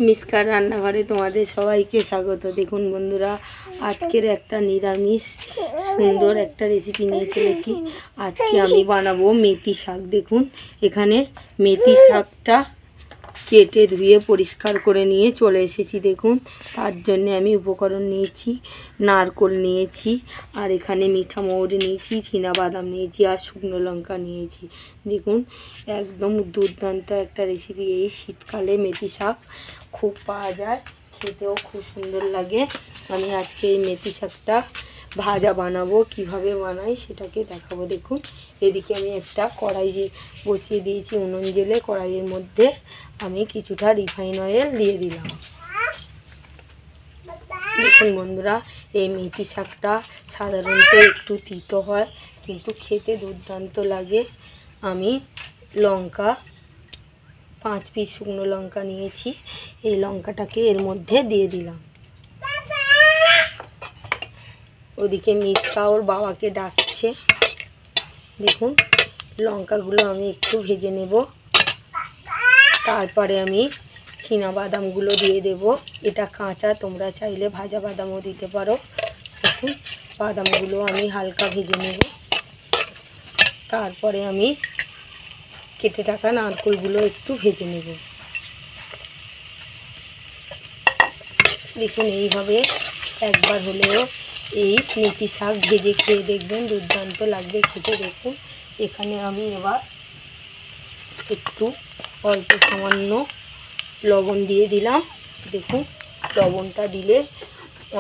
মিসকার রান্নাঘরে তোমাদের সবাইকে স্বাগত। দেখুন বন্ধুরা, আজকের একটা নিরামিষ সুন্দর একটা রেসিপি নিয়ে চলেছি। আজকে আমি বানাবো মেথি শাক। দেখুন এখানে মেথি শাকটা কেটে ধুয়ে পরিষ্কার করে নিয়ে চলে এসেছি। দেখুন তার জন্য আমি উপকরণ নিয়েছি, নারকোল নিয়েছি, আর এখানে মিঠা মৌরি নিয়েছি, চীনাবাদাম নিয়েছি, আর শুকনো লঙ্কা নিয়েছি। দেখুন একদম দুর্দান্ত একটা রেসিপি। এই শীতকালে মেথি শাক খুব পাওয়া যায়, খেতেও খুব সুন্দর লাগে। আমি আজকে এই মেথি শাকটা ভাজা বানাবো, কিভাবে বানাই সেটাকে দেখাবো। দেখুন এদিকে আমি একটা কড়াই বসিয়ে দিয়েছি উনুন জেলে। কড়াইয়ের মধ্যে আমি কিছুটা রিফাইন অয়েল দিয়ে দিলাম। দেখুন বন্ধুরা, এই মেথি শাকটা সাধারণত একটু তিতো হয়, কিন্তু খেতে দুর্দান্ত লাগে। আমি লঙ্কা 5 পিস শুকনো লঙ্কা নিয়েছি, এই লঙ্কাটাকে এর মধ্যে দিয়ে দিলাম। ওদিকে মিসকা ওর বাবাকে ডাকছে। দেখুন লঙ্কাগুলো আমি একটু ভেজে নেব, তারপরে আমি চীনাবাদামগুলো দিয়ে দেব। এটা কাঁচা, তোমরা চাইলে ভাজা বাদামও দিতে পারো। দেখুন বাদামগুলো আমি হালকা ভেজে নেব, তারপরে আমি কেটে রাখা নারকেলগুলো একটু ভেজে নেব। দেখুন এইভাবে একবার হলেও এই মেথি শাক ভেজে খেয়ে দেখবেন, দুর্দান্ত লাগবে খেতে। দেখুন এখানে আমি এবার একটু অল্প সামান্য লবণ দিয়ে দিলাম। দেখুন লবণটা দিলে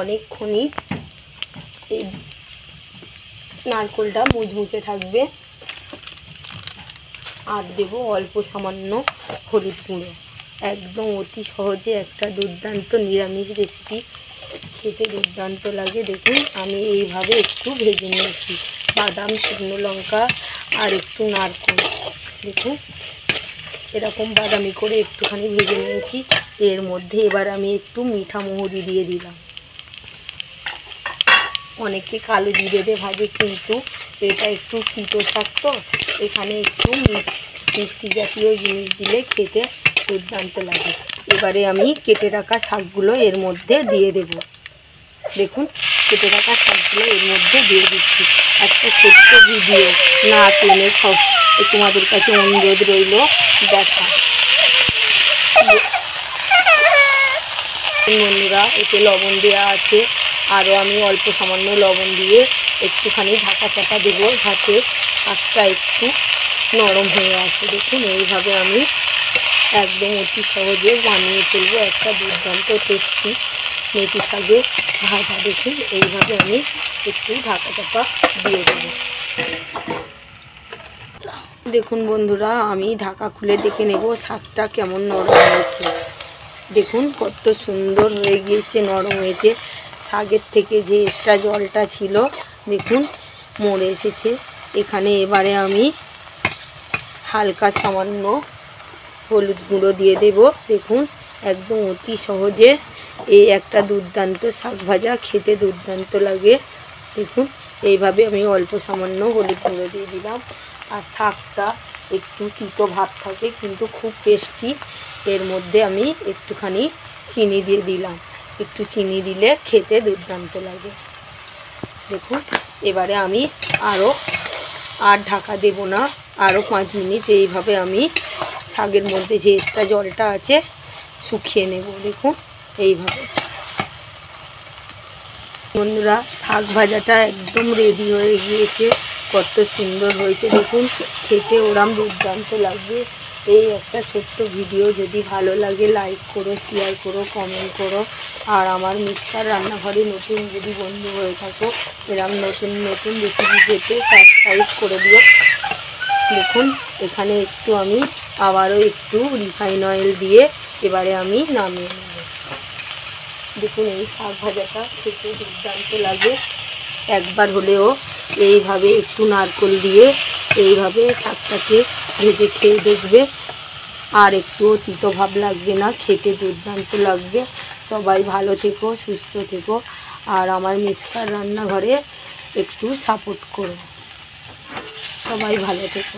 অনেকক্ষণই এই নারকেলটা মুচমুচে থাকবে। আর দেবো অল্প সামান্য হলুদ গুঁড়ো। একদম অতি সহজে একটা দুর্দান্ত নিরামিষ রেসিপি, খেতে দুর্দান্ত লাগে। দেখুন আমি এইভাবে একটু ভেজে নিয়েছি বাদাম, শুকনো লঙ্কা আর একটু নারকেল। দেখুন এরকম বাদামি করে একটুখানি ভেজে নিয়েছি। এর মধ্যে এবার আমি একটু মিঠা মৌরি দিয়ে দিলাম। অনেকে কালো জিরে দিয়ে ভাজে, কিন্তু এটা একটু তিতো শাক, তো এখানে একটু মিষ্টি জাতীয় জিনিস দিলে খেতে দুর্দান্ত লাগে। এবারে আমি কেটে রাখা শাকগুলো এর মধ্যে দিয়ে দেব। দেখুন কেটে রাখা শাকগুলো এর মধ্যে দিয়ে দিচ্ছি। একটা ছোট্ট ভিডিও না টেনে তোমাদের কাছে অনুরোধ রইল দেখা। বন্ধুরা এতে লবণ দেওয়া আছে, আরও আমি অল্প সামান্য লবণ দিয়ে একটুখানি ঢাকা চাপা দেবো, যাতে শাকটা একটু নরম হয়ে আসে। দেখুন এইভাবে আমি একদম অতি সহজে বানিয়ে ফেলবো একটা দুর্দান্ত টেস্টি মেথি শাকের ভাজা। দেখুন এইভাবে আমি একটু ঢাকা চাপা দিয়ে দেবো। দেখুন বন্ধুরা, আমি ঢাকা খুলে দেখে নেব শাকটা কেমন নরম হয়েছে। দেখুন কত সুন্দর হয়ে গিয়েছে, নরম হয়েছে। শাকের থেকে যে এক্সট্রা জলটা ছিল দেখুন মরে এসেছে। এখানে এবারে আমি হালকা সামান্য হলুদ গুঁড়ো দিয়ে দেব। দেখুন একদম অতি সহজে এই একটা দুর্দান্ত শাক ভাজা, খেতে দুর্দান্ত লাগে। দেখুন এইভাবে আমি অল্প সামান্য হলুদ গুঁড়ো দিয়ে দিলাম। আর শাকটা একটু তিতো ভাব থাকে, কিন্তু খুব টেস্টি। এর মধ্যে আমি একটুখানি চিনি দিয়ে দিলাম, একটু চিনি দিলে খেতে দুর্দান্ত লাগে। দেখুন এবারে আমি আর ঢাকা দেব না, আরও 5 মিনিট এইভাবে আমি শাকের মধ্যে যে এক্সট্রা জলটা আছে শুকিয়ে নেব। দেখুন এইভাবে বন্ধুরা শাক ভাজাটা একদম রেডি হয়ে গিয়েছে, কত সুন্দর হয়েছে। দেখুন খেতে ওরম দুর্দান্ত লাগবে। এই একটা ছোট্ট ভিডিও যদি ভালো লাগে লাইক করো, শেয়ার করো, কমেন্ট করো। আর আমার মিসকার রান্নাঘরে নতুন যদি বন্ধু হয়ে থাকো, এরম নতুন নতুন রেসিপি পেতে সাবস্ক্রাইব করে দিও। দেখুন এখানে একটু আমি আবারও একটু রিফাইন অয়েল দিয়ে এবারে আমি নামিয়ে নেব। দেখুন এই শাক ভাজাটা খেতে দুর্দান্ত লাগে। একবার হলেও এইভাবে একটু নারকেল দিয়ে এইভাবে শাকটাকে ভেজে খেয়ে দেখবে, আর একটুও তিতো ভাব লাগবে না, খেতে দুর্দান্ত লাগবে। সবাই ভালো থেকো, সুস্থ থেকো, আর আমার মিসকার রান্নাঘরে একটু সাপোর্ট করো। সবাই ভালো থেকো।